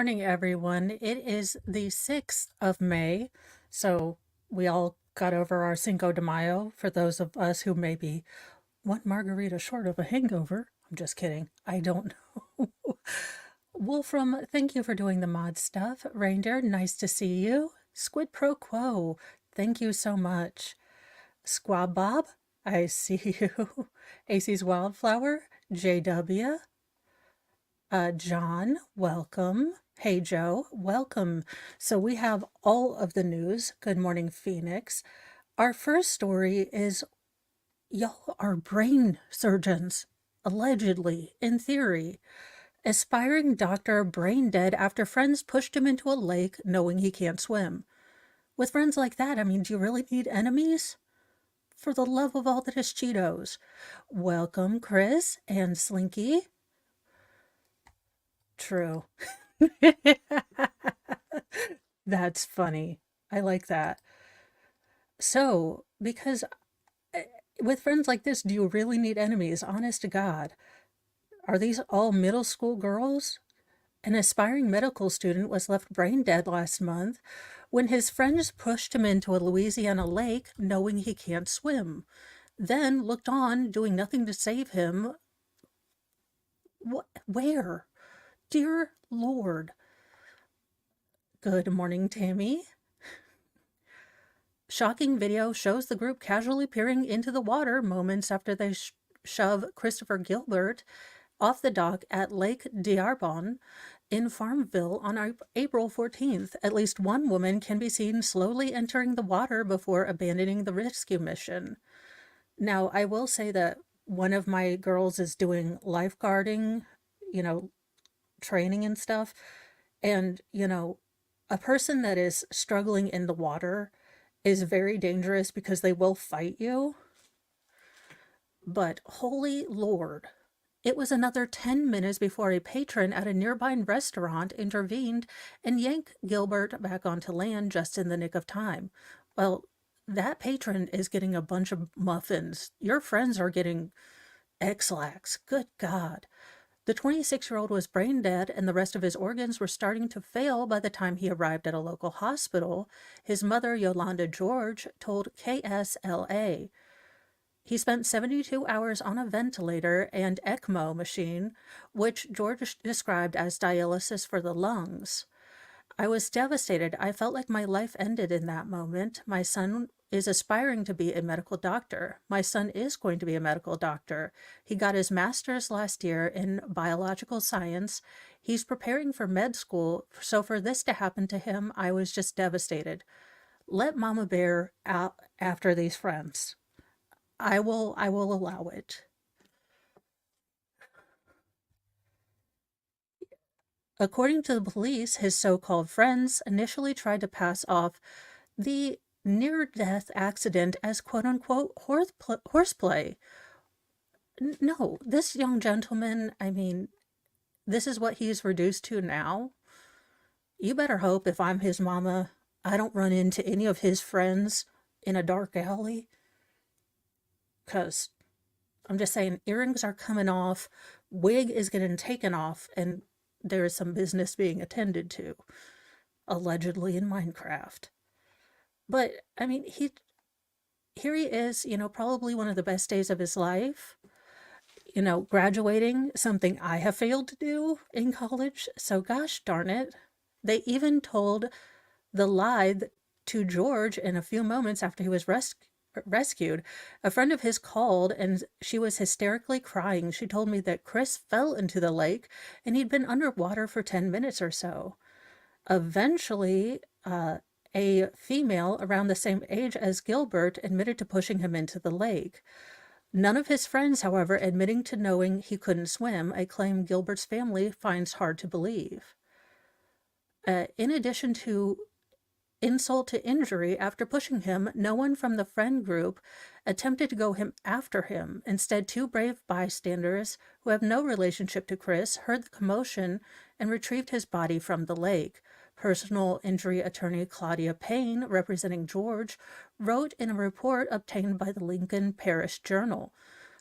morning, everyone. It is the 6th of May, so we all got over our Cinco de Mayo. For those of us who may be one margarita short of a hangover, I'm just kidding. I don't know. Wolfram, thank you for doing the mod stuff. Reindeer, nice to see you. Squid Pro Quo, thank you so much. Squab Bob, I see you. AC's Wildflower, JW, John, welcome. Hey, Joe, welcome. So we have all of the news. Good morning, Phoenix. Our first story is y'all are brain surgeons, allegedly, in theory. Aspiring doctor brain dead after friends pushed him into a lake knowing he can't swim. With friends like that, I mean, do you really need enemies? For the love of all that is Cheetos. Welcome, Chris and Slinky. True. That's funny. I like that. So, because with friends like this, do you really need enemies? Honest to God. Are these all middle school girls? An aspiring medical student was left brain dead last month when his friends pushed him into a Louisiana lake knowing he can't swim, then looked on, doing nothing to save him. Where? Dear Lord. Good morning, Tammy. Shocking video shows the group casually peering into the water moments after they shove Christopher Gilbert off the dock at Lake Diarbonne in Farmville on April 14th. At least one woman can be seen slowly entering the water before abandoning the rescue mission. Now, I will say that one of my girls is doing lifeguarding, training and stuff. And, a person that is struggling in the water is very dangerous because they will fight you. But holy Lord, it was another 10 minutes before a patron at a nearby restaurant intervened and yanked Gilbert back onto land just in the nick of time. Well, that patron is getting a bunch of muffins. Your friends are getting X-Lax. Good God. The 26-year-old was brain dead and the rest of his organs were starting to fail by the time he arrived at a local hospital, his mother, Yolanda George, told KSLA. He spent 72 hours on a ventilator and ECMO machine, which George described as dialysis for the lungs. I was devastated. I felt like my life ended in that moment. My son is aspiring to be a medical doctor. My son is going to be a medical doctor. He got his master's last year in biological science. He's preparing for med school. So for this to happen to him, I was just devastated. Let Mama Bear out after these friends. I will allow it. According to the police, his so-called friends initially tried to pass off the near-death accident as quote-unquote horseplay. No, this young gentleman, I mean, this is what he's reduced to now. You better hope if I'm his mama, I don't run into any of his friends in a dark alley. Because I'm just saying, earrings are coming off, wig is getting taken off, and there is some business being attended to, allegedly in Minecraft. But, I mean, here he is, probably one of the best days of his life, graduating, something I have failed to do in college. So gosh darn it. They even told the lie to George in a few moments after he was rescued. A friend of his called and she was hysterically crying. She told me that Chris fell into the lake and he'd been underwater for 10 minutes or so. Eventually, a female around the same age as Gilbert admitted to pushing him into the lake. None of his friends, however, admitting to knowing he couldn't swim, a claim Gilbert's family finds hard to believe. In addition to insult to injury, after pushing him, no one from the friend group attempted to go after him. Instead, two brave bystanders who have no relationship to Chris heard the commotion and retrieved his body from the lake. Personal injury attorney Claudia Payne, representing George, wrote in a report obtained by the Lincoln Parish Journal.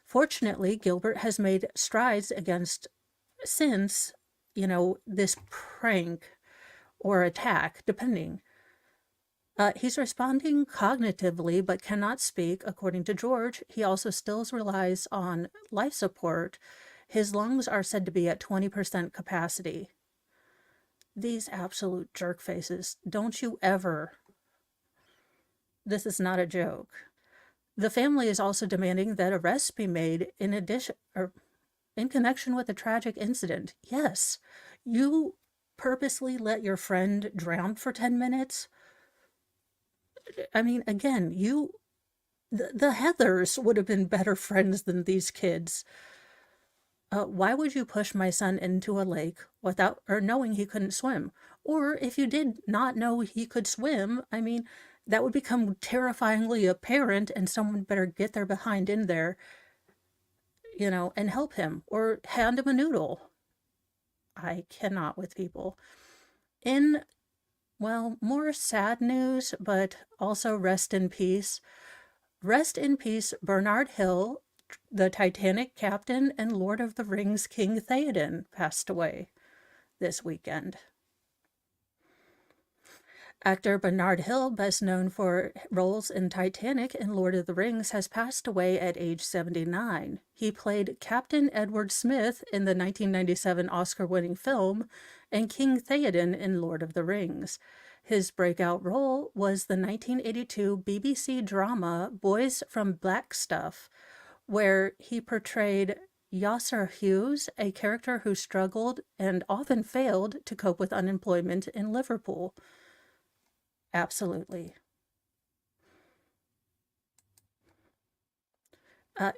Fortunately, Gilbert has made strides since this prank or attack, depending. He's responding cognitively but cannot speak, according to George. He also still relies on life support. His lungs are said to be at 20% capacity. These absolute jerk faces. Don't you ever. This is not a joke. The family is also demanding that arrests be made in addition or in connection with the tragic incident. Yes, you purposely let your friend drown for 10 minutes. I mean, again, the Heathers would have been better friends than these kids. Why would you push my son into a lake without or knowing he couldn't swim? Or if you did not know he could swim, I mean, that would become terrifyingly apparent, and someone better get their behind in there, and help him or hand him a noodle. I cannot with people. In, well, more sad news, but also rest in peace. Rest in peace, Bernard Hill, the Titanic captain and Lord of the Rings King Theoden, passed away this weekend. Actor Bernard Hill, best known for roles in Titanic and Lord of the Rings, has passed away at age 79. He played Captain Edward Smith in the 1997 Oscar-winning film and King Theoden in Lord of the Rings. His breakout role was the 1982 BBC drama Boys from Blackstuff, where he portrayed Yasser Hughes, a character who struggled and often failed to cope with unemployment in Liverpool. Absolutely.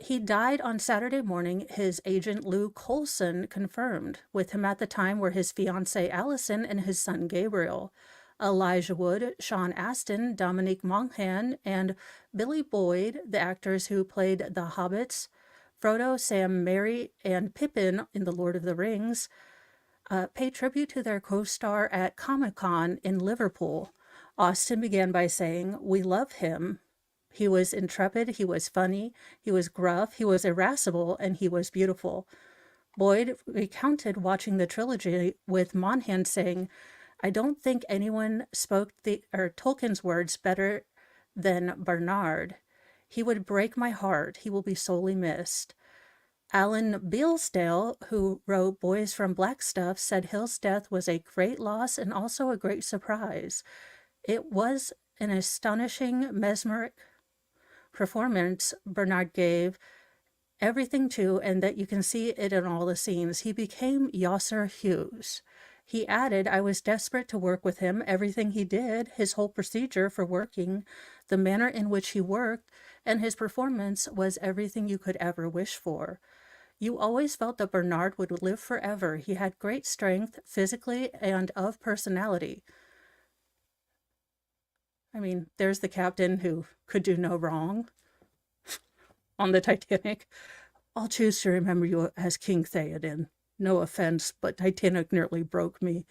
He died on Saturday morning, his agent Lou Coulson confirmed. With him at the time were his fiancée Allison and his son Gabriel. Elijah Wood, Sean Astin, Dominique Monaghan, and Billy Boyd, the actors who played the Hobbits, Frodo, Sam, Merry, and Pippin in The Lord of the Rings, pay tribute to their co-star at Comic-Con in Liverpool. Austin began by saying, "We love him. He was intrepid, he was funny, he was gruff, he was irascible, and he was beautiful." Boyd recounted watching the trilogy with Monaghan saying, "I don't think anyone spoke Tolkien's words better than Bernard. He would break my heart. He will be sorely missed." Alan Bealsdale, who wrote Boys from Blackstuff, said Hill's death was a great loss and also a great surprise. It was an astonishing, mesmeric performance Bernard gave everything to, and that you can see it in all the scenes. He became Yasser Hughes. He added, "I was desperate to work with him. Everything he did, his whole procedure for working, the manner in which he worked, and his performance was everything you could ever wish for. You always felt that Bernard would live forever. He had great strength, physically and of personality." I mean, there's the captain who could do no wrong on the Titanic. "I'll choose to remember you as King Theoden. No offense, but Titanic nearly broke me."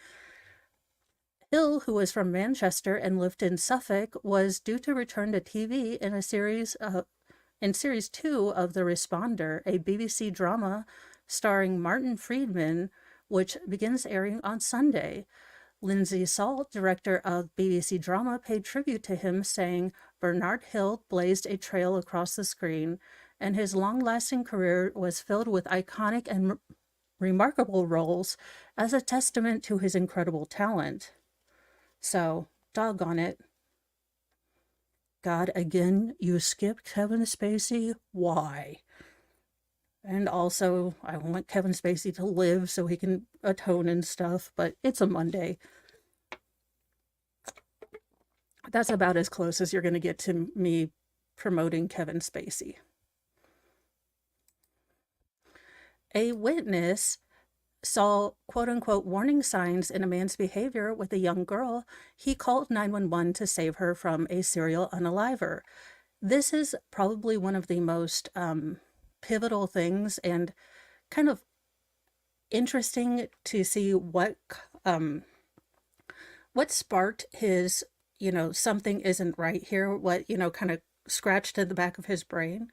Hill, who was from Manchester and lived in Suffolk, was due to return to TV in series 2 of The Responder, a BBC drama starring Martin Friedman, which begins airing on Sunday. Lindsay Salt, director of BBC drama, paid tribute to him, saying, "Bernard Hill blazed a trail across the screen, and his long-lasting career was filled with iconic and remarkable roles as a testament to his incredible talent." So, doggone it. God, again, you skipped Kevin Spacey? Why? And also, I want Kevin Spacey to live so he can atone and stuff, but it's a Monday. That's about as close as you're going to get to me promoting Kevin Spacey. A witness saw quote-unquote warning signs in a man's behavior with a young girl. He called 911 to save her from a serial unaliver. This is probably one of the most pivotal things and kind of interesting to see what sparked his, something isn't right here, what, kind of scratched at the back of his brain.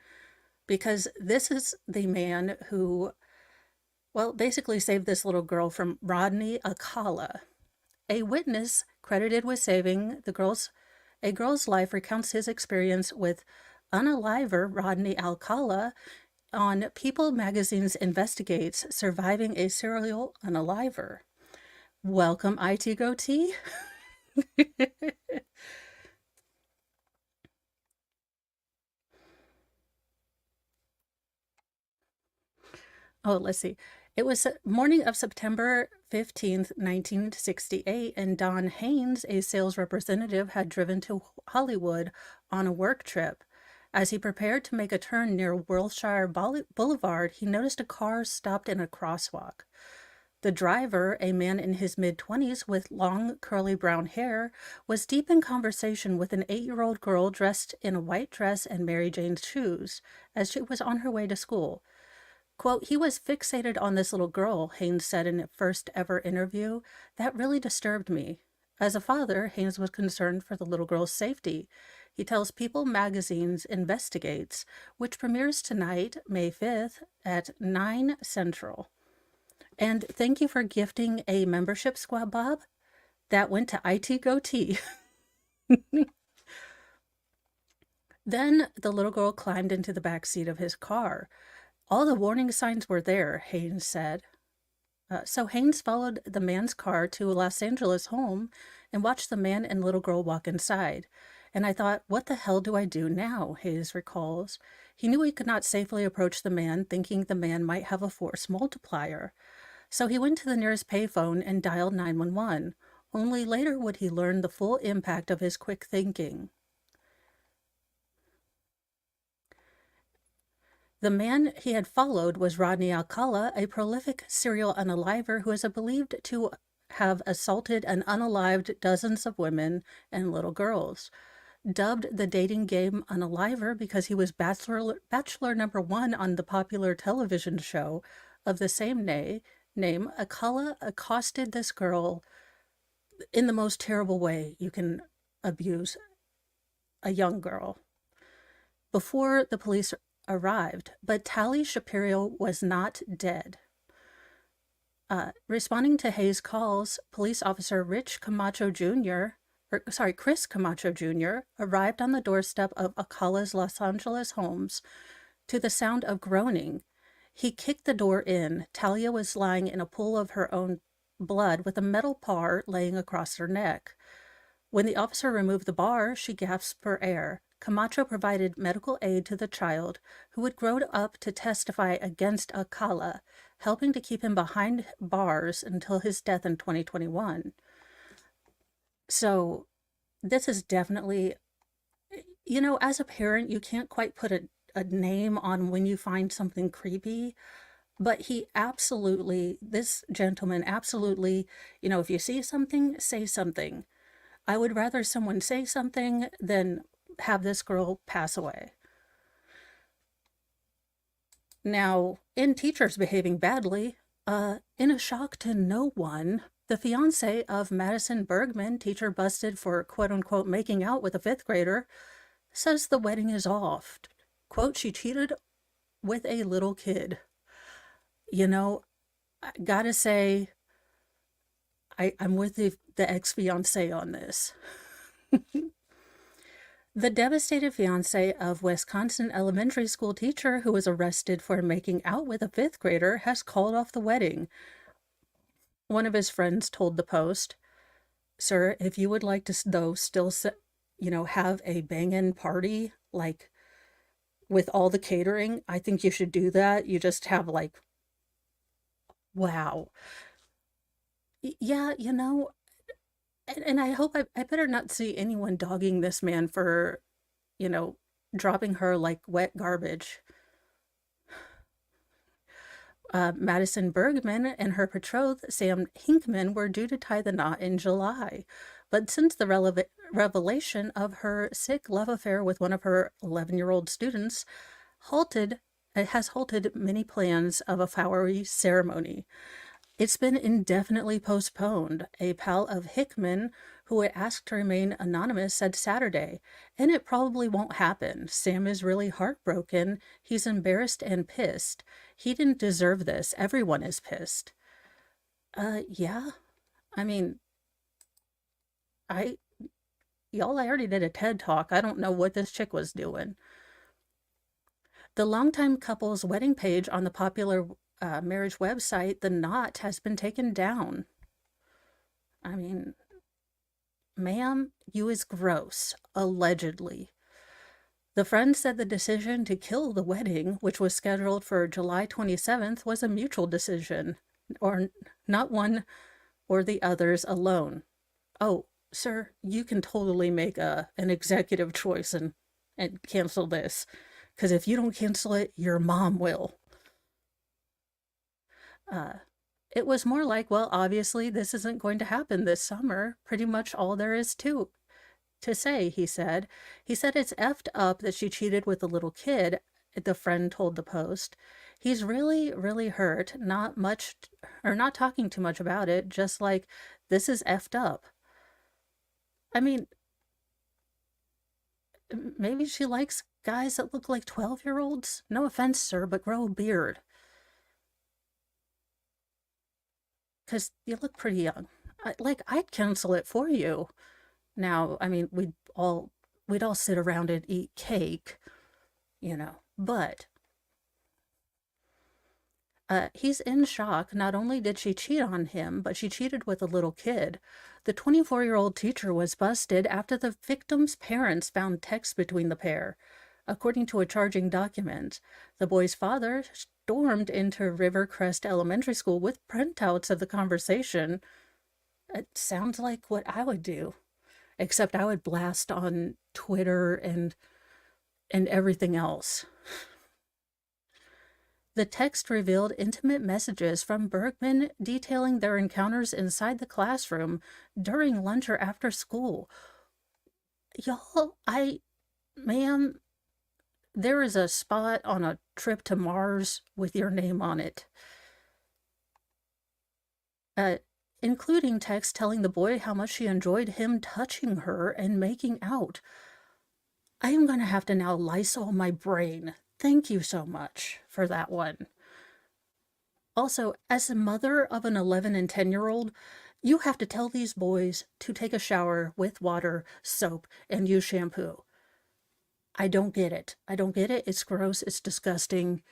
Because this is the man who Well, basically saved this little girl from Rodney Alcala. A witness credited with saving a girl's life recounts his experience with unaliver Rodney Alcala on People magazine's Investigates Surviving a Serial Unaliver. Welcome, IT Goatee. Oh, let's see. It was morning of September 15th, 1968, and Don Haynes, a sales representative, had driven to Hollywood on a work trip. As he prepared to make a turn near Wilshire Boulevard, he noticed a car stopped in a crosswalk. The driver, a man in his mid-20s with long, curly brown hair, was deep in conversation with an 8-year-old girl dressed in a white dress and Mary Jane's shoes as she was on her way to school. Quote, he was fixated on this little girl, Haynes said in a first ever interview. That really disturbed me. As a father, Haynes was concerned for the little girl's safety. He tells People Magazine's Investigates, which premieres tonight, May 5th at 9 Central. And thank you for gifting a membership, Squad Bob. That went to IT Goatee. Then the little girl climbed into the back seat of his car. All the warning signs were there, Haynes said. So Haynes followed the man's car to a Los Angeles home and watched the man and little girl walk inside. And I thought, what the hell do I do now? Haynes recalls. He knew he could not safely approach the man, thinking the man might have a force multiplier. So he went to the nearest payphone and dialed 911. Only later would he learn the full impact of his quick thinking. The man he had followed was Rodney Alcala, a prolific serial unaliver who is believed to have assaulted and unalived dozens of women and little girls. Dubbed the dating game Unaliver because he was bachelor number 1 on the popular television show of the same name, Alcala accosted this girl in the most terrible way you can abuse a young girl. Before the police arrived, but Tali Shapiro was not dead. Responding to Hayes' calls, police officer Chris Camacho Jr. arrived on the doorstep of Alcala's Los Angeles homes to the sound of groaning. He kicked the door in. Talia was lying in a pool of her own blood with a metal bar laying across her neck. When the officer removed the bar, she gasped for air. Camacho provided medical aid to the child, who would grow up to testify against Alcala, helping to keep him behind bars until his death in 2021. So this is definitely, as a parent, you can't quite put a name on when you find something creepy, but this gentleman absolutely, if you see something, say something. I would rather someone say something than have this girl pass away. Now, in teachers behaving badly, in a shock to no one, the fiance of Madison Bergman, teacher busted for quote-unquote making out with a 5th grader, says the wedding is off. Quote, she cheated with a little kid. I gotta say, I'm with the ex-fiance on this. The devastated fiance of Wisconsin elementary school teacher who was arrested for making out with a 5th grader has called off the wedding. One of his friends told the Post, "Sir, if you would like to though still have a bangin' party like with all the catering, I think you should do that. You just have wow." Yeah, and I hope I better not see anyone dogging this man for, dropping her like wet garbage. Madison Bergman and her betrothed, Sam Hinkman, were due to tie the knot in July. But since the revelation of her sick love affair with one of her 11-year-old students has halted many plans of a flowery ceremony. It's been indefinitely postponed. A pal of Hickman, who had asked to remain anonymous, said Saturday, and it probably won't happen. Sam is really heartbroken. He's embarrassed and pissed. He didn't deserve this. Everyone is pissed. Yeah. I mean, I, y'all, I already did a TED talk. I don't know what this chick was doing. The longtime couple's wedding page on the popular marriage website, The Knot, has been taken down. I mean, ma'am, you is gross, allegedly. The friend said the decision to kill the wedding, which was scheduled for July 27th, was a mutual decision, or not one or the others alone. Oh, sir, you can totally make an executive choice and cancel this, because if you don't cancel it, your mom will. Uh, it was more like, well, obviously this isn't going to happen this summer. Pretty much all there is to say, he said. He said it's effed up that she cheated with a little kid, the friend told the Post. He's really, really hurt, not much, or not talking too much about it, just like, this is effed up. I mean, maybe she likes guys that look like 12-year-olds. No offense, sir, but grow a beard. Because you look pretty young. I'd cancel it for you. Now, I mean, we'd all sit around and eat cake, but he's in shock. Not only did she cheat on him, but she cheated with a little kid. The 24-year-old teacher was busted after the victim's parents found texts between the pair. According to a charging document, the boy's father stormed into Rivercrest Elementary School with printouts of the conversation. It sounds like what I would do, except I would blast on Twitter and everything else. The text revealed intimate messages from Bergman detailing their encounters inside the classroom, during lunch, or after school. Y'all, ma'am, there is a spot on a trip to Mars with your name on it. Including text telling the boy how much she enjoyed him touching her and making out. I am going to have to now Lysol my brain. Thank you so much for that one. Also, as a mother of an 11 and 10-year-old, you have to tell these boys to take a shower with water, soap, and use shampoo. I don't get it. I don't get it. It's gross. It's disgusting.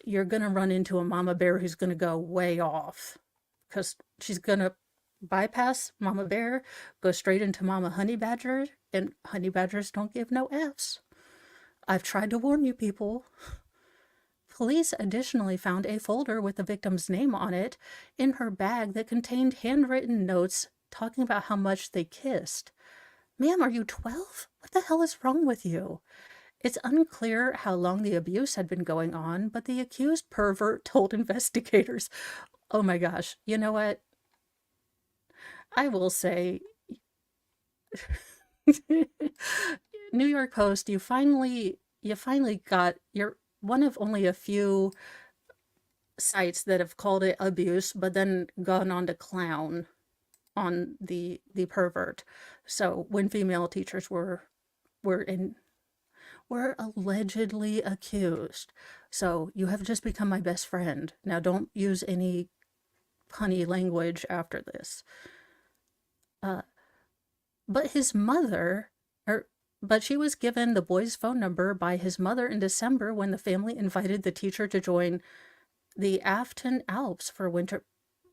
You're going to run into a mama bear who's going to go way off, because she's going to bypass Mama Bear, go straight into Mama Honey Badger, and honey badgers don't give no Fs. I've tried to warn you people. Police additionally found a folder with the victim's name on it in her bag that contained handwritten notes talking about how much they kissed. Ma'am, are you 12? What the hell is wrong with you? It's unclear how long the abuse had been going on, but the accused pervert told investigators, oh my gosh, you know what? I will say, New York Post, you finally got, you're one of only a few sites that have called it abuse, but then gone on to clown on the pervert. So when female teachers were allegedly accused. So you have just become my best friend. Now don't use any punny language after this. But his mother, but she was given the boy's phone number by his mother in December when the family invited the teacher to join the Afton Alps for winter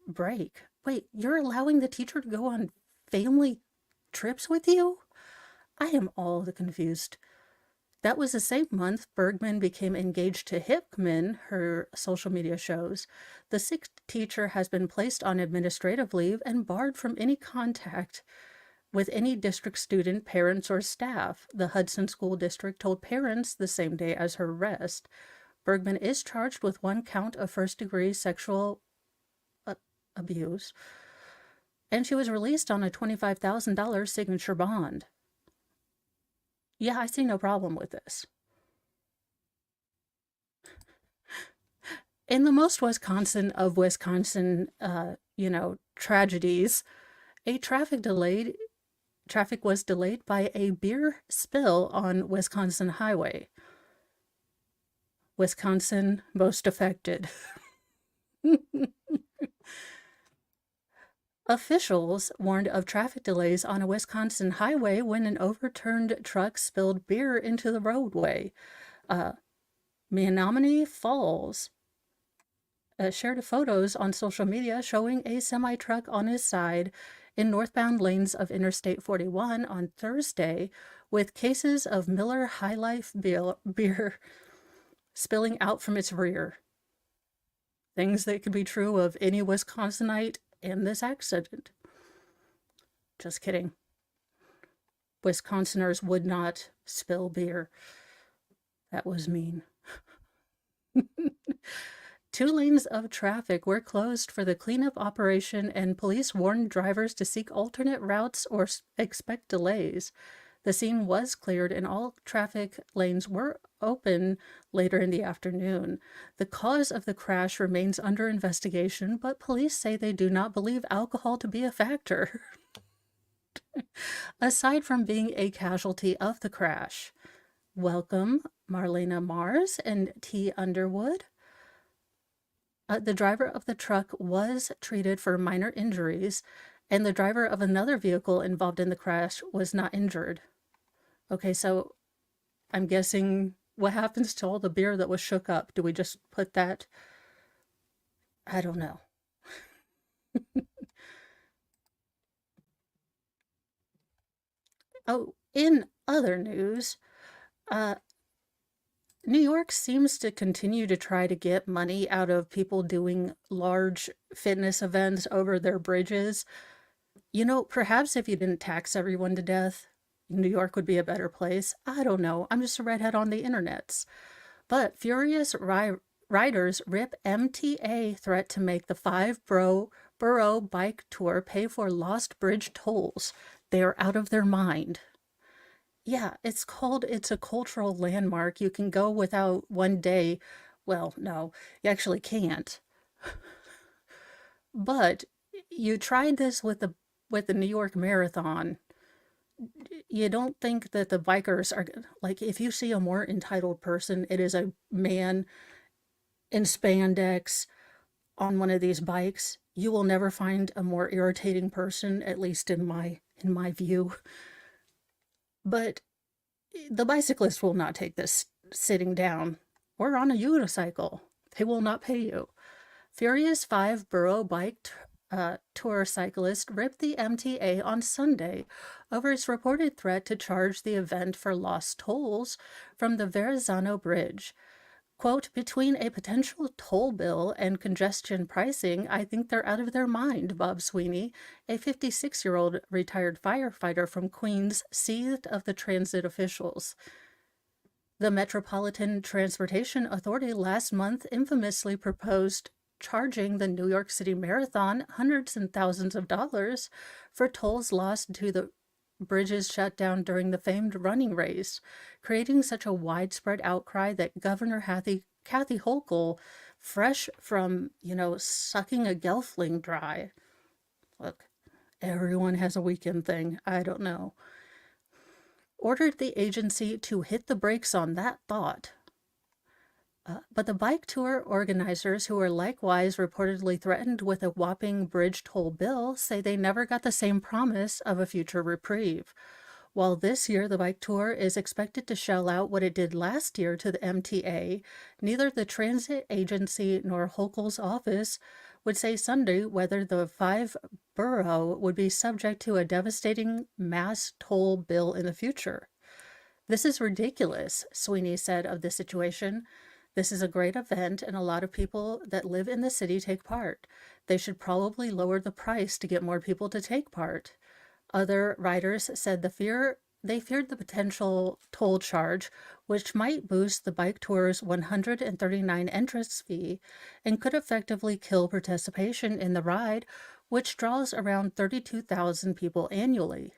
break. Wait, you're allowing the teacher to go on family trips with you? I am all the confused. That was the same month Bergman became engaged to Hickman, her social media shows. The sixth teacher has been placed on administrative leave and barred from any contact with any district student, parents, or staff, the Hudson School District told parents the same day as her arrest. Bergman is charged with one count of first-degree sexual abuse, and she was released on a $25,000 signature bond. Yeah, I see no problem with this. In the most Wisconsin of Wisconsin, tragedies, a traffic delay traffic was delayed by a beer spill on Wisconsin highway. Wisconsin most affected. Officials warned of traffic delays on a Wisconsin highway when an overturned truck spilled beer into the roadway. Menominee Falls shared photos on social media showing a semi-truck on his side in northbound lanes of Interstate 41 on Thursday with cases of Miller High Life beer spilling out from its rear. Things that could be true of any Wisconsinite in this accident. Just kidding. Wisconsiners would not spill beer. That was mean. 2 lanes of traffic were closed for the cleanup operation, and police warned drivers to seek alternate routes or expect delays. The scene was cleared and all traffic lanes were open later in the afternoon. The cause of the crash remains under investigation, but police say they do not believe alcohol to be a factor. Aside from being a casualty of the crash, welcome Marlena Mars and T. Underwood. The driver of the truck was treated for minor injuries, and the driver of another vehicle involved in the crash was not injured. Okay, so I'm guessing what happens to all the beer that was shook up? Do we just put that? I don't know. Oh, in other news, New York seems to continue to try to get money out of people doing large fitness events over their bridges. You know, perhaps if you didn't tax everyone to death, New York would be a better place. I don't know. I'm just a redhead on the internets. But furious riders rip MTA threat to make the 5-borough bike tour pay for lost bridge tolls. They are out of their mind. Yeah, it's a cultural landmark. You can go without one day. Well, no, you actually can't. But you tried this with the New York Marathon. You don't think that the bikers are like, if you see a more entitled person, it is a man in spandex on one of these bikes. You will never find a more irritating person, at least in my view. But the bicyclist will not take this sitting down or on a unicycle. They will not pay you. Furious 5-borough bike tour cyclist ripped the MTA on Sunday over its reported threat to charge the event for lost tolls from the Verrazano Bridge. Quote, between a potential toll bill and congestion pricing, I think they're out of their mind, Bob Sweeney, a 56-year-old retired firefighter from Queens, seethed of the transit officials. The Metropolitan Transportation Authority last month infamously proposed charging the New York City Marathon hundreds and thousands of dollars for tolls lost to the bridges shut down during the famed running race, creating such a widespread outcry that Governor Kathy Hochul, fresh from, sucking a Gelfling dry. Look, everyone has a weekend thing. I don't know. Ordered the agency to hit the brakes on that thought. But the bike tour organizers, who are likewise reportedly threatened with a whopping bridge toll bill, say they never got the same promise of a future reprieve. While this year the bike tour is expected to shell out what it did last year to the MTA, neither the transit agency nor Hochul's office would say Sunday whether the 5-borough would be subject to a devastating mass toll bill in the future. This is ridiculous, Sweeney said of the situation. This is a great event, and a lot of people that live in the city take part. They should probably lower the price to get more people to take part. Other riders said they feared the potential toll charge, which might boost the bike tour's $139 entrance fee and could effectively kill participation in the ride, which draws around 32,000 people annually.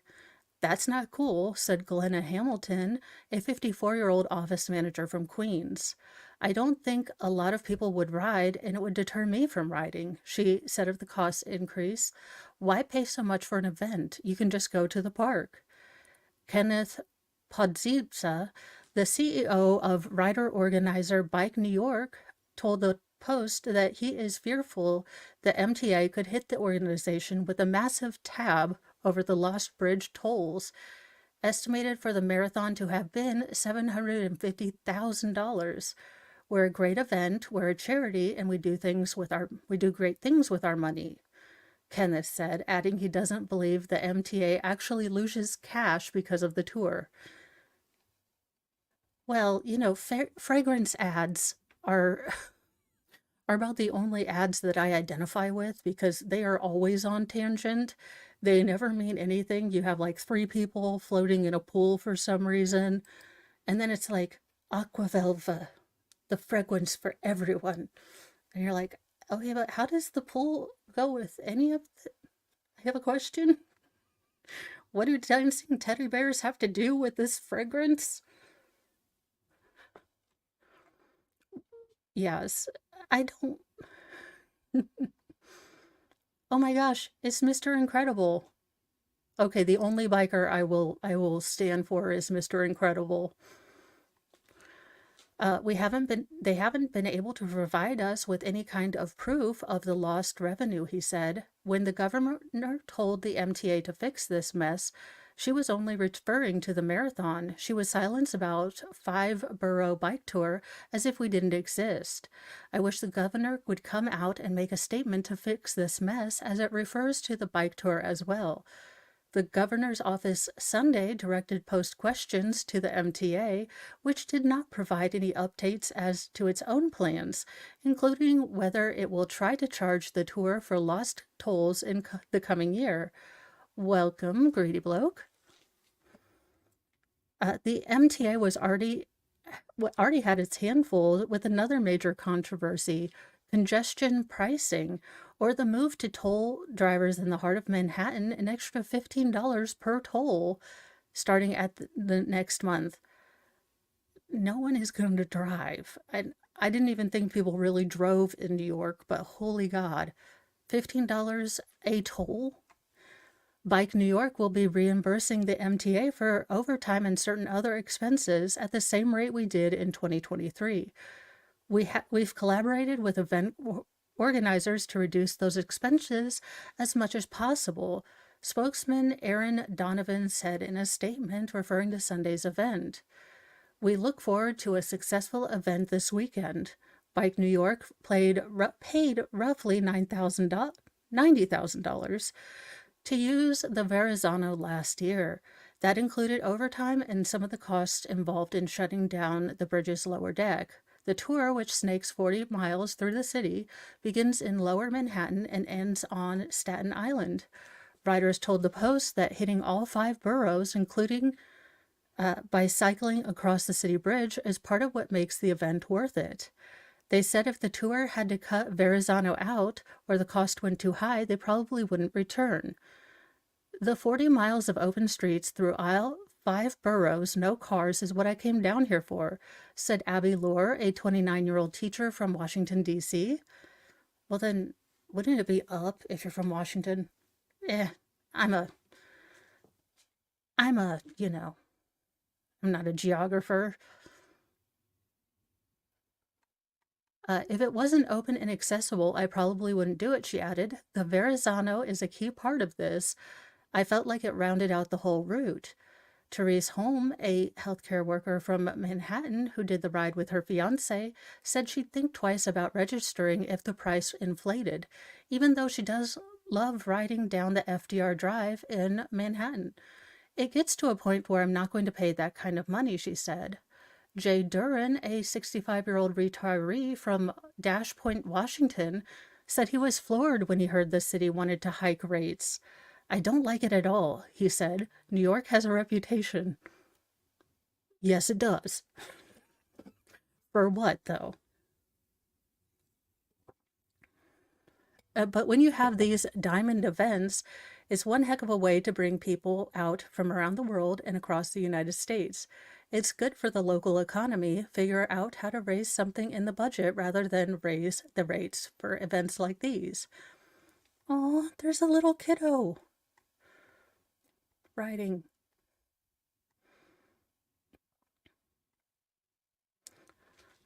That's not cool, said Glenna Hamilton, a 54-year-old office manager from Queens. I don't think a lot of people would ride, and it would deter me from riding, she said of the cost increase. Why pay so much for an event? You can just go to the park. Kenneth Podzibsa, the CEO of rider organizer Bike New York, told the Post that he is fearful the MTA could hit the organization with a massive tab over the Lost Bridge tolls, estimated for the marathon to have been $750,000. We're a great event, we're a charity, and we do great things with our money, Kenneth said, adding he doesn't believe the MTA actually loses cash because of the tour. Well, fragrance ads are are about the only ads that I identify with because they are always on tangent. They never mean anything. You have like three people floating in a pool for some reason, and then it's like Aquavelva, the fragrance for everyone. And you're like, okay, but how does the pool go with any of the... I have a question. What do dancing teddy bears have to do with this fragrance? Yes, I don't... Oh my gosh, it's Mr. Incredible. Okay, the only biker I will stand for is Mr. Incredible. They haven't been able to provide us with any kind of proof of the lost revenue, he said. When the governor told the MTA to fix this mess, she was only referring to the marathon. She was silent about 5-borough bike tour as if we didn't exist. I wish the governor would come out and make a statement to fix this mess as it refers to the bike tour as well. The governor's office Sunday directed Post questions to the MTA, which did not provide any updates as to its own plans, including whether it will try to charge the tour for lost tolls in the coming year. Welcome, greedy bloke. The MTA was already had its handful with another major controversy, congestion pricing, or the move to toll drivers in the heart of Manhattan an extra $15 per toll starting at the next month. No one is going to drive. I didn't even think people really drove in New York, but holy God, $15 a toll? Bike New York will be reimbursing the MTA for overtime and certain other expenses at the same rate we did in 2023. We've collaborated with event organizers to reduce those expenses as much as possible, spokesman Aaron Donovan said in a statement referring to Sunday's event. We look forward to a successful event this weekend. Bike New York paid roughly $90,000 to use the Verrazano last year. That included overtime and some of the costs involved in shutting down the bridge's lower deck. The tour, which snakes 40 miles through the city, begins in lower Manhattan and ends on Staten Island. Riders told the Post that hitting all 5 boroughs, including by cycling across the city bridge, is part of what makes the event worth it. They said if the tour had to cut Verrazano out or the cost went too high, they probably wouldn't return. The 40 miles of open streets through all 5 boroughs, no cars, is what I came down here for, said Abby Lohr, a 29-year-old teacher from Washington, D.C. Well then, wouldn't it be up if you're from Washington? I'm not a geographer. If it wasn't open and accessible, I probably wouldn't do it, she added. The Verrazano is a key part of this. I felt like it rounded out the whole route. Therese Holm, a healthcare worker from Manhattan who did the ride with her fiance, said she'd think twice about registering if the price inflated, even though she does love riding down the FDR Drive in Manhattan. It gets to a point where I'm not going to pay that kind of money, she said. Jay Duran, a 65-year-old retiree from Dash Point, Washington, said he was floored when he heard the city wanted to hike rates. I don't like it at all, he said. New York has a reputation. Yes, it does. For what, though? But when you have these diamond events, It's one heck of a way to bring people out from around the world and across the United States. It's good for the local economy. Figure out how to raise something in the budget rather than raise the rates for events like these. Oh, there's a little kiddo riding.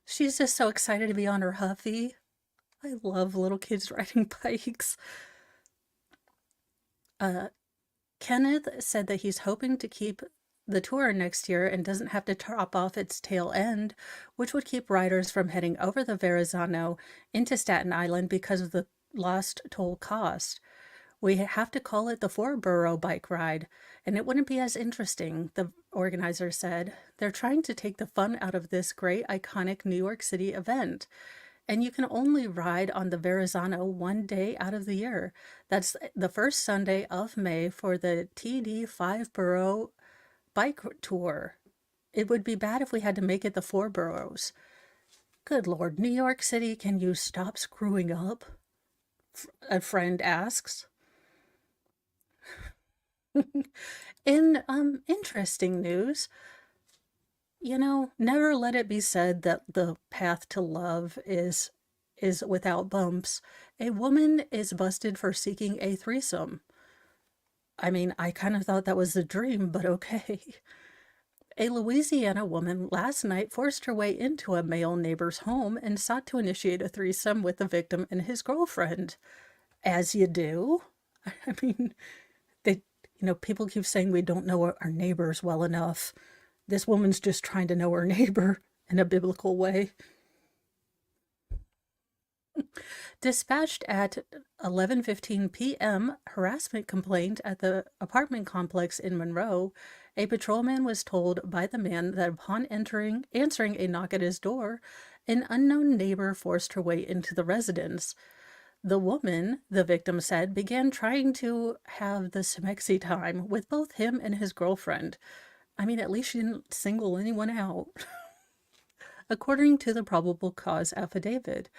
She's just so excited to be on her Huffy. I love little kids riding bikes. Uh, Kenneth said that he's hoping to keep the tour next year and doesn't have to top off its tail end, which would keep riders from heading over the Verrazano into Staten Island because of the lost toll cost. We have to call it the four-borough bike ride, and it wouldn't be as interesting, the organizer said. They're trying to take the fun out of this great, iconic New York City event. And you can only ride on the Verrazano one day out of the year. That's the first Sunday of May for the TD Five Borough Bike Tour. It would be bad if we had to make it the four boroughs. Good Lord, New York City, can you stop screwing up? A friend asks. In interesting news, never let it be said that the path to love is without bumps. A woman is busted for seeking a threesome. I mean, I kind of thought that was the dream, but okay. A Louisiana woman last night forced her way into a male neighbor's home and sought to initiate a threesome with the victim and his girlfriend. As you do. I mean, people keep saying we don't know our neighbors well enough. This woman's just trying to know her neighbor in a biblical way. Dispatched at 11:15 p.m., harassment complaint at the apartment complex in Monroe, a patrolman was told by the man that upon answering a knock at his door, an unknown neighbor forced her way into the residence. The woman, the victim said, began trying to have the smexy time with both him and his girlfriend. I mean, at least she didn't single anyone out. According to the probable cause affidavit,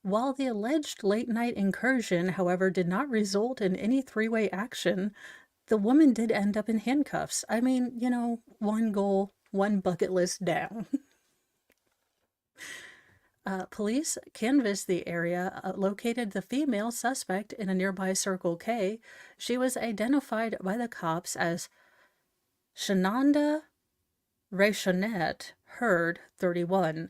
while the alleged late-night incursion, however, did not result in any three-way action, the woman did end up in handcuffs. I mean, one goal, one bucket list down. Police canvassed the area, located the female suspect in a nearby Circle K. She was identified by the cops as Shananda Rayshonette Hurd, 31.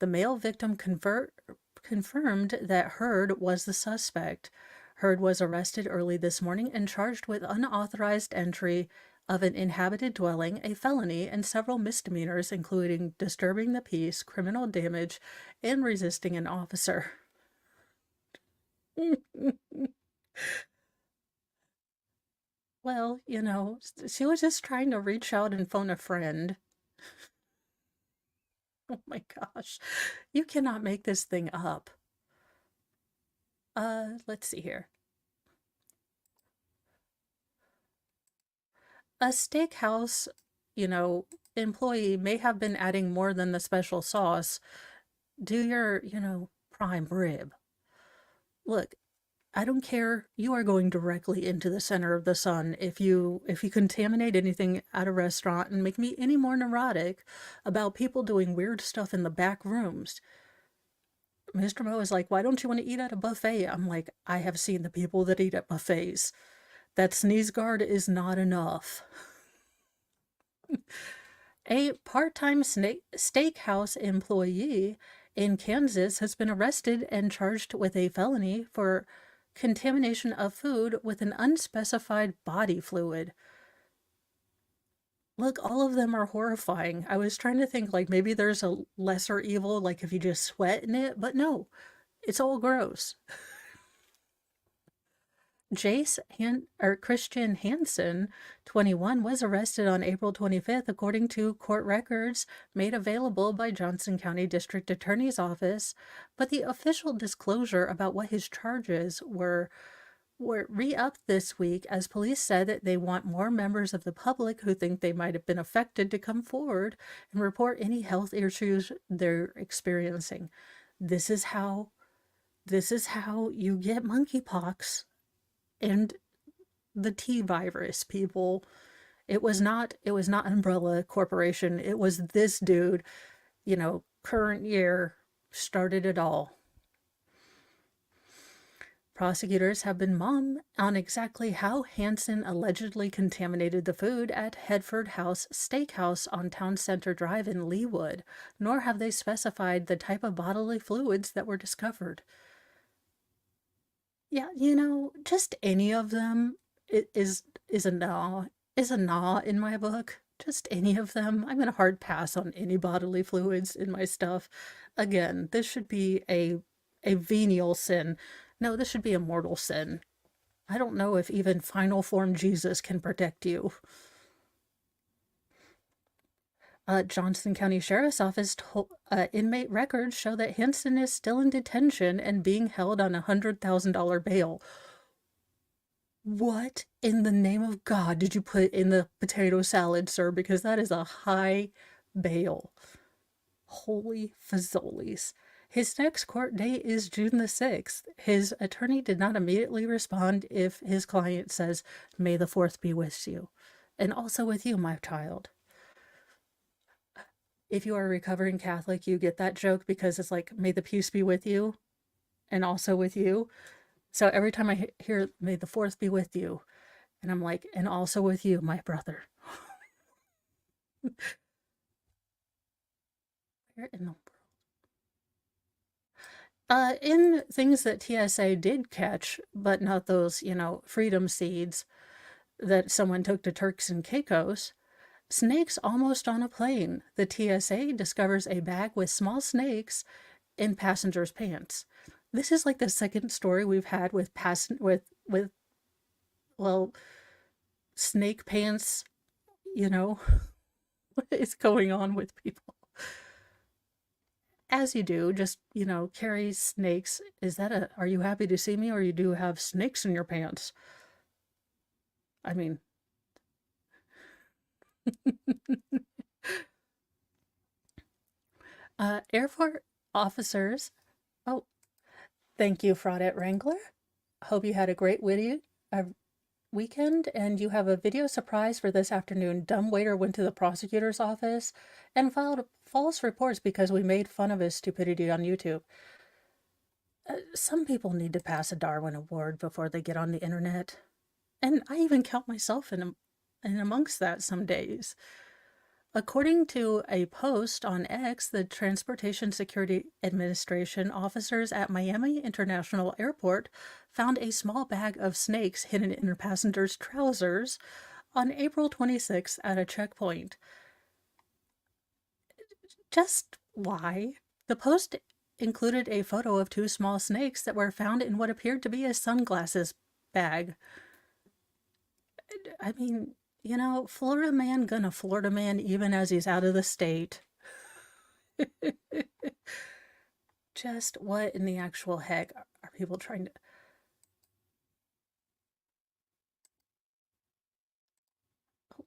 The male victim confirmed that Hurd was the suspect. Hurd was arrested early this morning and charged with unauthorized entry of an inhabited dwelling, a felony, and several misdemeanors, including disturbing the peace, criminal damage, and resisting an officer. Well, she was just trying to reach out and phone a friend. Oh my gosh. You cannot make this thing up. Let's see here. A steakhouse, employee may have been adding more than the special sauce. Do your, prime rib. Look, I don't care. You are going directly into the center of the sun if you contaminate anything at a restaurant and make me any more neurotic about people doing weird stuff in the back rooms. Mr. Mo is like, why don't you want to eat at a buffet? I'm like, I have seen the people that eat at buffets. That sneeze guard is not enough. A part-time steakhouse employee in Kansas has been arrested and charged with a felony for contamination of food with an unspecified body fluid. Look, all of them are horrifying. I was trying to think like maybe there's a lesser evil, like if you just sweat in it, but no, it's all gross. Christian Hansen, 21, was arrested on April 25th, according to court records made available by Johnson County District Attorney's Office, but the official disclosure about what his charges were re-upped this week as police said that they want more members of the public who think they might have been affected to come forward and report any health issues they're experiencing. This is how you get monkeypox. And the T virus, people. It was not Umbrella Corporation. It was this dude, current year started it all. Prosecutors have been mum on exactly how Hansen allegedly contaminated the food at Headford House Steakhouse on Town Center Drive in Leawood, nor have they specified the type of bodily fluids that were discovered. Yeah, just any of them is a no, is a nah in my book. Just any of them. I'm gonna hard pass on any bodily fluids in my stuff. Again, this should be a venial sin. No, this should be a mortal sin. I don't know if even final form Jesus can protect you. Johnson County Sheriff's Office inmate records show that Hansen is still in detention and being held on a $100,000 bail. What in the name of God did you put in the potato salad, sir? Because that is a high bail. Holy fazolies. His next court date is June the 6th. His attorney did not immediately respond if his client says, "May the 4th be with you." And also with you, my child. If you are a recovering Catholic, you get that joke because it's like, "May the peace be with you," and also with you. So every time I hear, "May the 4th be with you," and I'm like, "And also with you, my brother." Where in the in things that TSA did catch, but not those, freedom seeds that someone took to Turks and Caicos, snakes almost on a plane. The TSA discovers a bag with small snakes in passengers' pants. This is like the second story we've had with well, snake pants, what is going on with people? As you do, just, carry snakes. Are you happy to see me, or you do have snakes in your pants? I mean, Air Force officers. Oh, thank you, Fraudette Wrangler. Hope you had a great weekend, and you have a video surprise for this afternoon. Dumb waiter went to the prosecutor's office and filed false reports because we made fun of his stupidity on YouTube. Some people need to pass a Darwin Award before they get on the internet. And I even count myself in amongst that some days. According to a post on X, the Transportation Security Administration officers at Miami International Airport found a small bag of snakes hidden in a passenger's trousers on April 26th at a checkpoint. Just why? The post included a photo of two small snakes that were found in what appeared to be a sunglasses bag. I mean, Florida man gonna Florida man even as he's out of the state. Just what in the actual heck are people trying to... Oh,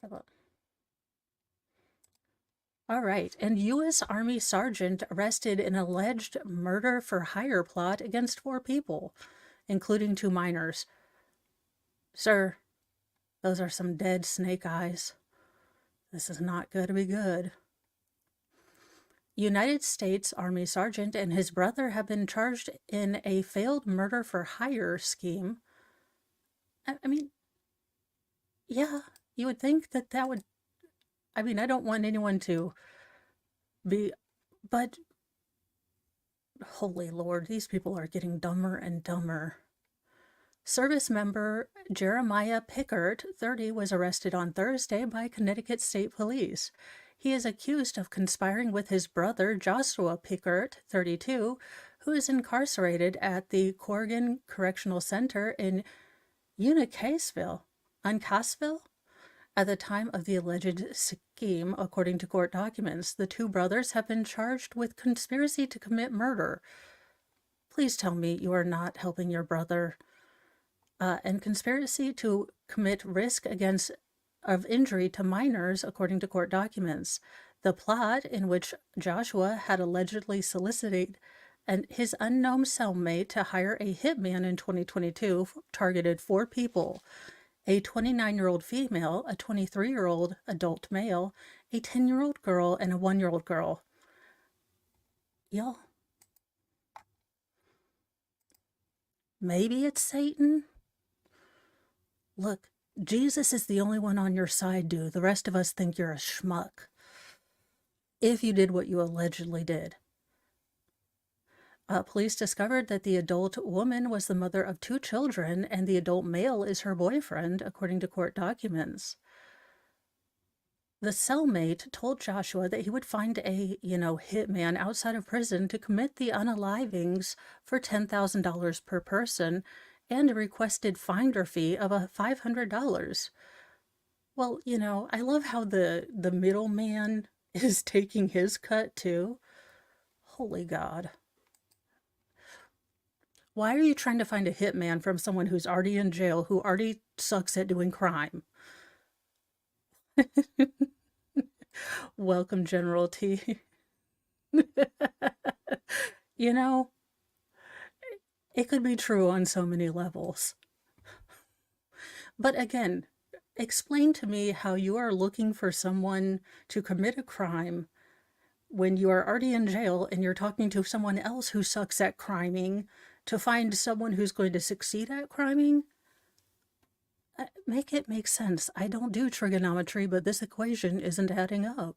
hello. All right, and U.S. Army Sergeant arrested in alleged murder for hire plot against 4 people, including 2 minors. Sir, those are some dead snake eyes. This is not going to be good. United States Army Sergeant and his brother have been charged in a failed murder for hire scheme. I mean, yeah, you would think that would... I mean, I don't want anyone to be... But, holy Lord, these people are getting dumber and dumber. Service member Jeremiah Pickert, 30, was arrested on Thursday by Connecticut State Police. He is accused of conspiring with his brother Joshua Pickert, 32, who is incarcerated at the Corrigan Correctional Center in Uncasville, at the time of the alleged scheme, according to court documents. The 2 brothers have been charged with conspiracy to commit murder. Please tell me you are not helping your brother. And conspiracy to commit risk of injury to minors, according to court documents. The plot, in which Joshua had allegedly solicited And his unknown cellmate to hire a hitman in 2022 targeted 4 people: a 29-year-old female, a 23-year-old adult male, a 10-year-old girl, and a 1-year-old girl. Y'all, maybe it's Satan? Look, Jesus is the only one on your side, dude. The rest of us think you're a schmuck. If you did what you allegedly did. Police discovered that the adult woman was the mother of 2 children, and the adult male is her boyfriend, according to court documents. The cellmate told Joshua that he would find a, hitman outside of prison to commit the unalivings for $10,000 per person, and a requested finder fee of $500. Well, I love how the middleman is taking his cut too. Holy God. Why are you trying to find a hitman from someone who's already in jail, who already sucks at doing crime? Welcome, General T. It could be true on so many levels. But again, explain to me how you are looking for someone to commit a crime when you are already in jail and you're talking to someone else who sucks at criming to find someone who's going to succeed at criming. Make it make sense. I don't do trigonometry, but this equation isn't adding up.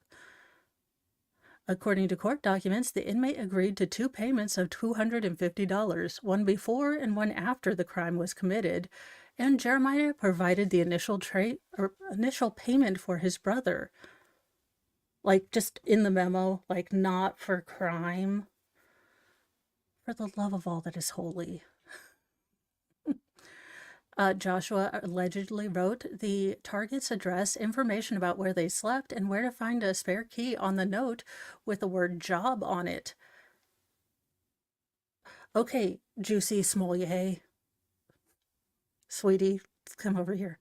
According to court documents, the inmate agreed to 2 payments of $250, one before and one after the crime was committed, and Jeremiah provided the initial payment for his brother. Like, just in the memo, like, not for crime. For the love of all that is holy. Joshua allegedly wrote the target's address, information about where they slept, and where to find a spare key on the note with the word job on it. Okay, Juicy Smollier. Sweetie, come over here.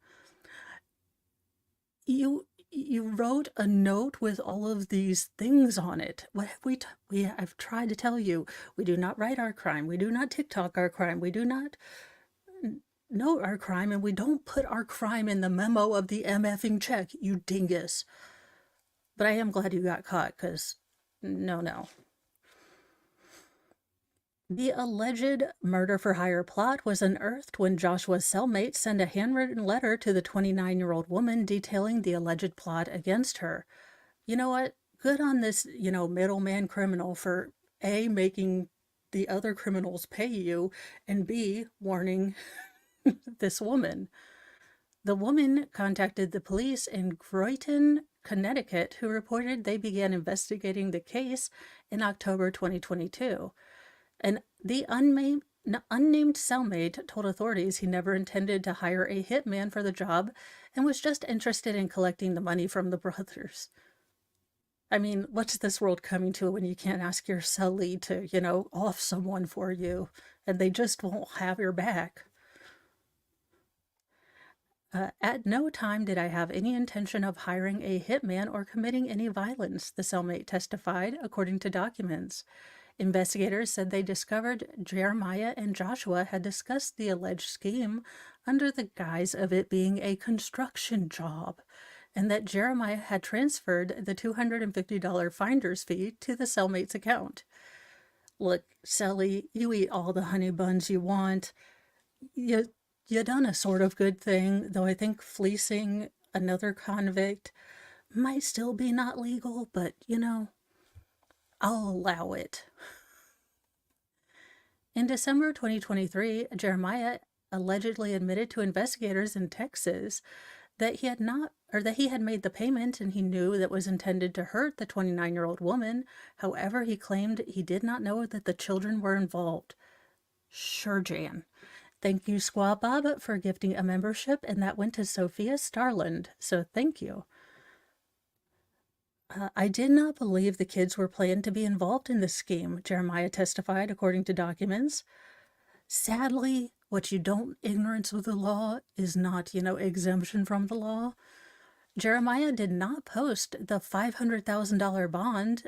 You wrote a note with all of these things on it. What have I've tried to tell you. We do not write our crime. We do not TikTok our crime. We do not note our crime, and we don't put our crime in the memo of the MFing check, you dingus. But I am glad you got caught, because no. The alleged murder-for-hire plot was unearthed when Joshua's cellmate sent a handwritten letter to the 29-year-old woman detailing the alleged plot against her. You know what? Good on this, middleman criminal for A, making the other criminals pay you, and B, warning this woman. The woman contacted the police in Groton, Connecticut, who reported they began investigating the case in October 2022. And the unnamed cellmate told authorities he never intended to hire a hitman for the job and was just interested in collecting the money from the brothers. I mean, what's this world coming to when you can't ask your cellie to, off someone for you, and they just won't have your back? At no time did I have any intention of hiring a hitman or committing any violence, the cellmate testified, according to documents. Investigators said they discovered Jeremiah and Joshua had discussed the alleged scheme under the guise of it being a construction job, and that Jeremiah had transferred the $250 finder's fee to the cellmate's account. Look, Sally, you eat all the honey buns you want. You done a sort of good thing, though I think fleecing another convict might still be not legal, but, I'll allow it. In December 2023, Jeremiah allegedly admitted to investigators in Texas that he had made the payment and he knew that was intended to hurt the 29-year-old woman. However, he claimed he did not know that the children were involved. Sure, Jan. Thank you, Squaw Bob, for gifting a membership, and that went to Sophia Starland, so thank you. I did not believe the kids were planned to be involved in this scheme, Jeremiah testified, according to documents. Sadly, what you don't ignorance of the law is not, exemption from the law. Jeremiah did not post the $500,000 bond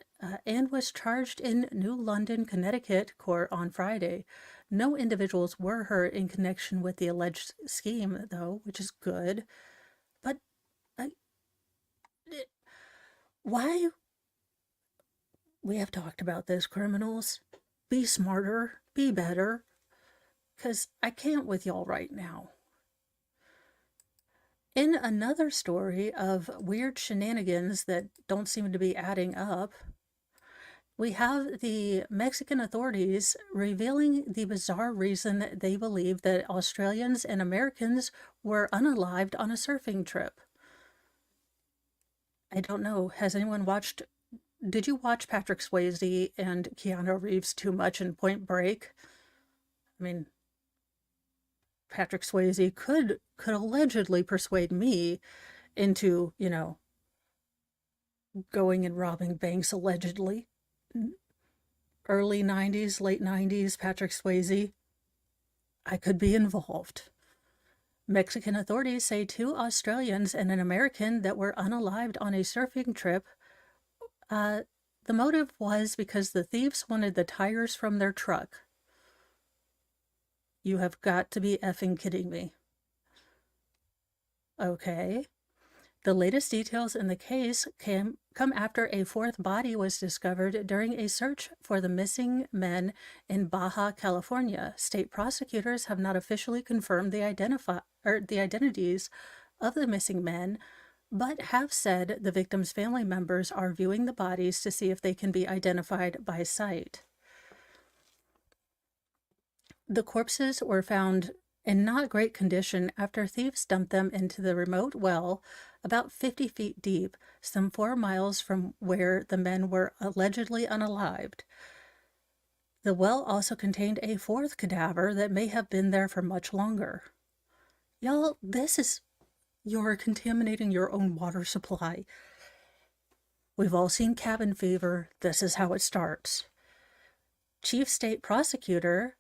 and was charged in New London, Connecticut court on Friday. No individuals were hurt in connection with the alleged scheme, though, which is good. But uh, why? We have talked about this, criminals. Be smarter, be better, because I can't with y'all right now. In another story of weird shenanigans that don't seem to be adding up, we have the Mexican authorities revealing the bizarre reason they believe that Australians and Americans were unalived on a surfing trip. I don't know. Has anyone watched? Did you watch Patrick Swayze and Keanu Reeves too much in Point Break? I mean, Patrick Swayze could allegedly persuade me into, going and robbing banks allegedly. Early 90s, late 90s, Patrick Swayze. I could be involved. Mexican authorities say 2 Australians and an American that were unalived on a surfing trip. The motive was because the thieves wanted the tires from their truck. You have got to be effing kidding me. Okay. The latest details in the case come after a 4th body was discovered during a search for the missing men in Baja California. State prosecutors have not officially confirmed the identities of the missing men, but have said the victims' family members are viewing the bodies to see if they can be identified by sight. The corpses were found in not great condition after thieves dumped them into the remote well about 50 feet deep, some 4 miles from where the men were allegedly unalived. The well also contained a 4th cadaver that may have been there for much longer. Y'all, you're contaminating your own water supply. We've all seen cabin fever. This is how it starts. Chief State Prosecutor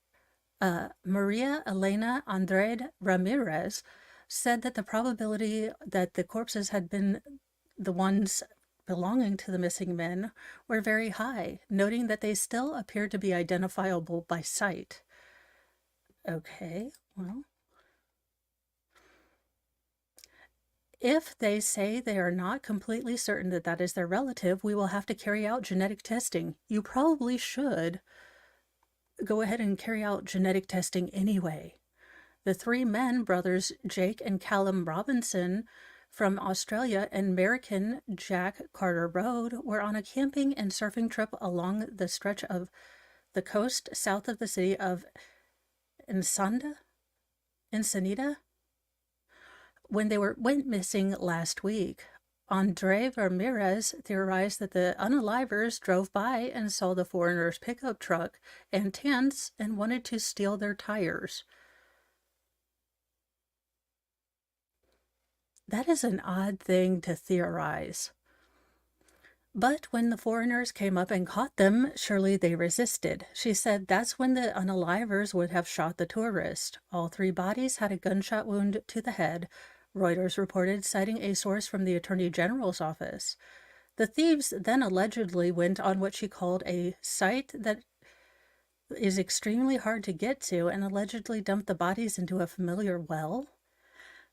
Maria Elena Andrade Ramirez said that the probability that the corpses had been the ones belonging to the missing men were very high, noting that they still appeared to be identifiable by sight. Okay, well, if they say they are not completely certain that that is their relative, we will have to carry out genetic testing. You probably should go ahead and carry out genetic testing anyway. The 3 men, brothers Jake and Callum Robinson from Australia and American Jack Carter Road, were on a camping and surfing trip along the stretch of the coast south of the city of Ensenada, when they went missing last week. Andre Ramirez theorized that the unalivers drove by and saw the foreigners' pickup truck and tents and wanted to steal their tires. That is an odd thing to theorize. But when the foreigners came up and caught them, surely they resisted. She said that's when the unalivers would have shot the tourist. All 3 bodies had a gunshot wound to the head, Reuters reported, citing a source from the Attorney General's office. The thieves then allegedly went on what she called a site that is extremely hard to get to and allegedly dumped the bodies into a familiar well.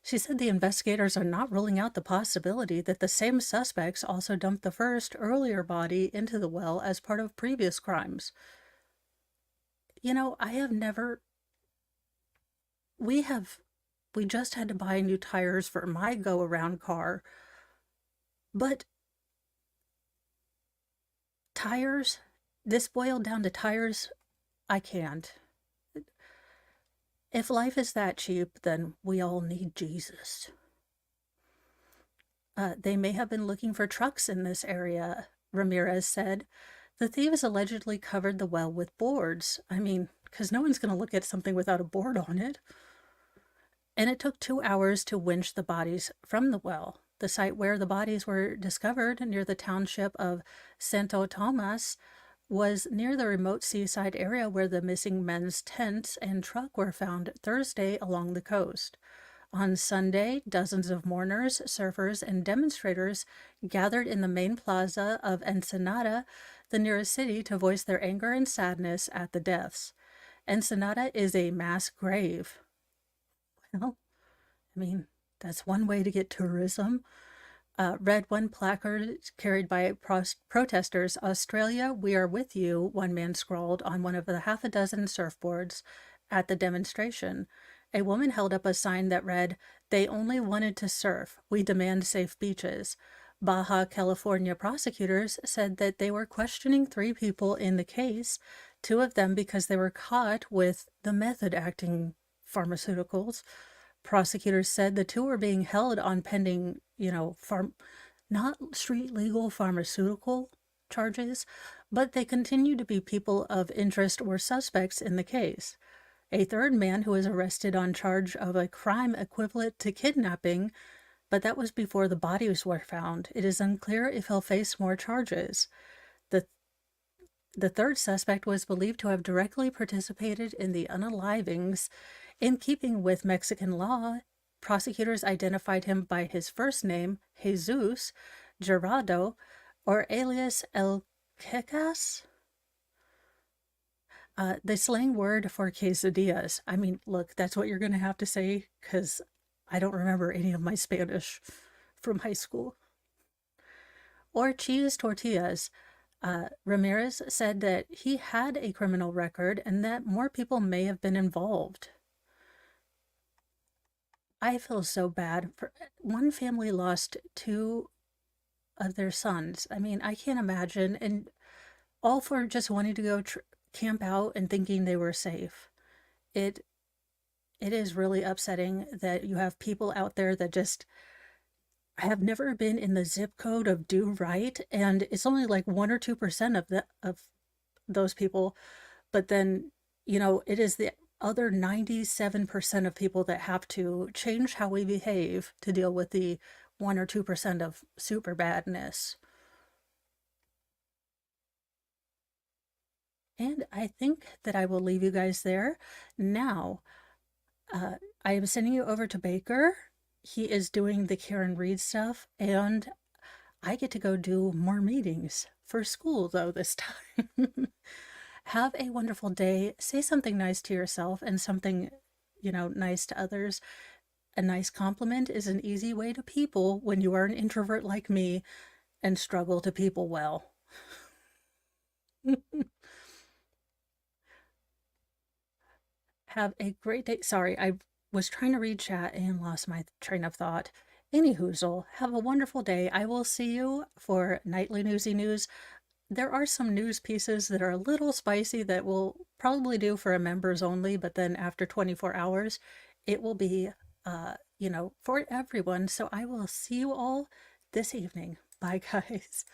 She said the investigators are not ruling out the possibility that the same suspects also dumped the first, earlier body into the well as part of previous crimes. I have never... We just had to buy new tires for my go-around car. But tires, this boiled down to tires, I can't. If life is that cheap, then we all need Jesus. They may have been looking for trucks in this area, Ramirez said. The thieves allegedly covered the well with boards. I mean, because no one's going to look at something without a board on it. And it took 2 hours to winch the bodies from the well. The site where the bodies were discovered, near the township of Santo Tomas, was near the remote seaside area where the missing men's tents and truck were found Thursday along the coast. On Sunday, dozens of mourners, surfers, and demonstrators gathered in the main plaza of Ensenada, the nearest city, to voice their anger and sadness at the deaths. Ensenada is a mass grave. Well, I mean, that's one way to get tourism. Read one placard carried by protesters. Australia, we are with you, one man scrawled on one of the half a dozen surfboards at the demonstration. A woman held up a sign that read, "They only wanted to surf. We demand safe beaches." Baja California prosecutors said that they were questioning 3 people in the case, 2 of them because they were caught with the method acting pharmaceuticals. Prosecutors said the 2 were being held on pending, not street legal pharmaceutical charges, but they continue to be people of interest or suspects in the case. A third man who was arrested on charge of a crime equivalent to kidnapping, but that was before the bodies were found. It is unclear if he'll face more charges. The third suspect was believed to have directly participated in the unalivings. In keeping with Mexican law, prosecutors identified him by his first name, Jesus Gerardo, or alias El Quecas, the slang word for quesadillas. I mean, look, that's what you're going to have to say because I don't remember any of my Spanish from high school. Or cheese tortillas. Ramirez said that he had a criminal record and that more people may have been involved. I feel so bad. One family lost 2 of their sons. I mean, I can't imagine. And all for just wanting to go camp out and thinking they were safe. It is really upsetting that you have people out there that just have never been in the zip code of do right, and it's only like 1 or 2% of those people. But then, it is the other 97% of people that have to change how we behave to deal with the 1 or 2% of super badness. And I think that I will leave you guys there. Now, I am sending you over to Baker. He is doing the Karen Reed stuff, and I get to go do more meetings for school, though, this time. Have a wonderful day. Say something nice to yourself and something, nice to others. A nice compliment is an easy way to people when you are an introvert like me and struggle to people well. Have a great day. Sorry, I was trying to read chat and lost my train of thought. Anyhoozle, have a wonderful day. I will see you for Nightly Newsy News. There are some news pieces that are a little spicy that we'll probably do for a members only, but then after 24 hours, it will be, for everyone. So I will see you all this evening. Bye, guys.